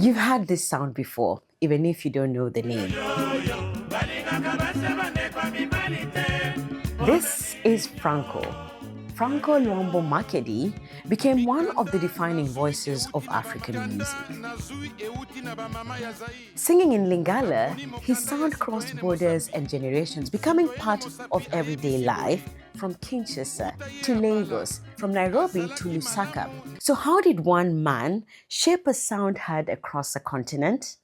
You've heard this sound before, even if you don't know the name. This is Franco. Franco Luambo Makiadi became one of the defining voices of African music. Singing in Lingala, his sound crossed borders and generations, becoming part of everyday life from Kinshasa to Lagos, from Nairobi to Lusaka. So how did one man shape a sound heard across a continent?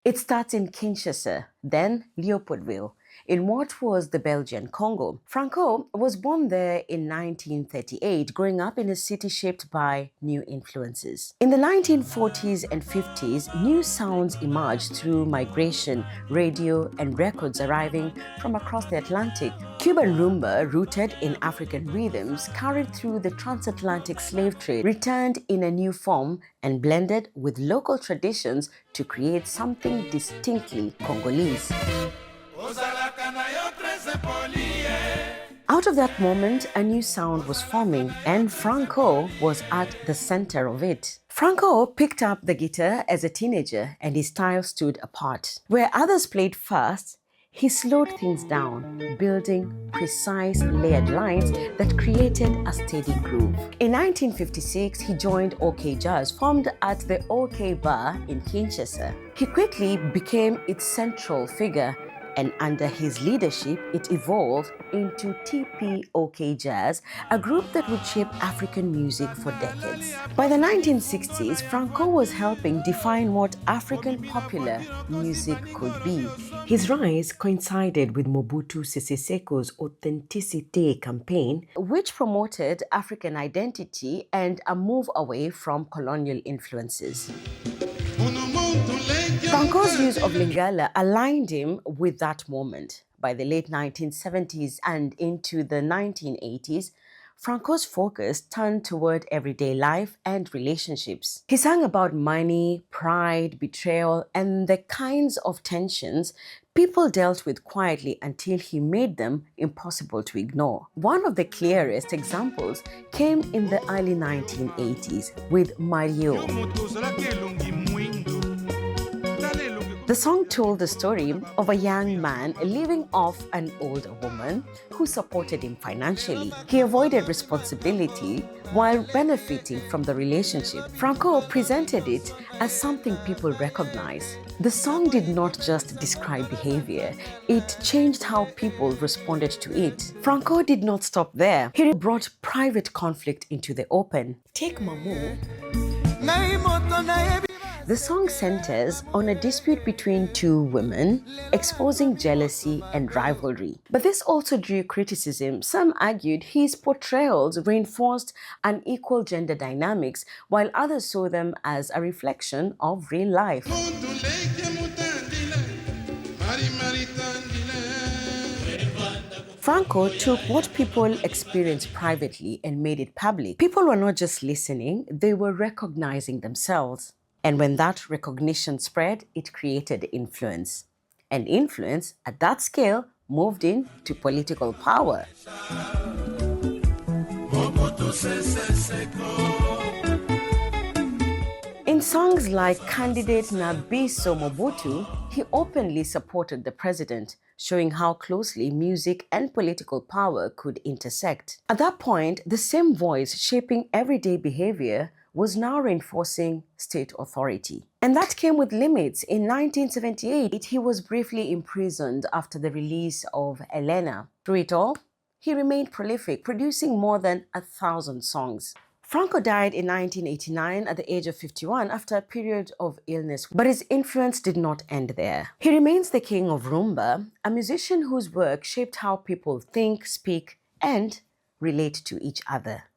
It starts in Kinshasa, then Leopoldville, in what was the Belgian Congo. Franco was born there in 1938, growing up in a city shaped by new influences. In the 1940s and 50s, new sounds emerged through migration, radio, and records arriving from across the Atlantic. Cuban rumba, rooted in African rhythms, carried through the transatlantic slave trade, returned in a new form and blended with local traditions to create something distinctly Congolese. Out of that moment, a new sound was forming, and Franco was at the center of it. Franco picked up the guitar as a teenager, and his style stood apart. Where others played fast, he slowed things down, building precise layered lines that created a steady groove. In 1956, he joined OK Jazz, formed at the OK Bar in Kinshasa. He quickly became its central figure, and under his leadership, it evolved into TPOK Jazz, a group that would shape African music for decades. By the 1960s, Franco was helping define what African popular music could be. His rise coincided with Mobutu Sese Seko's Authenticité campaign, which promoted African identity and a move away from colonial influences. Franco's use of Lingala aligned him with that moment. By the late 1970s and into the 1980s, Franco's focus turned toward everyday life and relationships. He sang about money, pride, betrayal, and the kinds of tensions people dealt with quietly until he made them impossible to ignore. One of the clearest examples came in the early 1980s with Mario. The song told the story of a young man living off an older woman who supported him financially. He avoided responsibility while benefiting from the relationship. Franco presented it as something people recognize. The song did not just describe behavior, it changed how people responded to it. Franco did not stop there. He brought private conflict into the open. Take Mamu. The song centers on a dispute between two women, exposing jealousy and rivalry. But this also drew criticism. Some argued his portrayals reinforced unequal gender dynamics, while others saw them as a reflection of real life. Franco took what people experienced privately and made it public. People were not just listening, they were recognizing themselves. And when that recognition spread, it created influence. And influence, at that scale, moved into political power. In songs like Candidate Nabiso Mobutu, he openly supported the president, showing how closely music and political power could intersect. At that point, the same voice shaping everyday behavior was now reinforcing state authority. And that came with limits. In 1978, he was briefly imprisoned after the release of Elena. Through it all, he remained prolific, producing more than 1,000 songs. Franco died in 1989 at the age of 51 after a period of illness, but his influence did not end there. He remains the king of rumba, a musician whose work shaped how people think, speak, and relate to each other.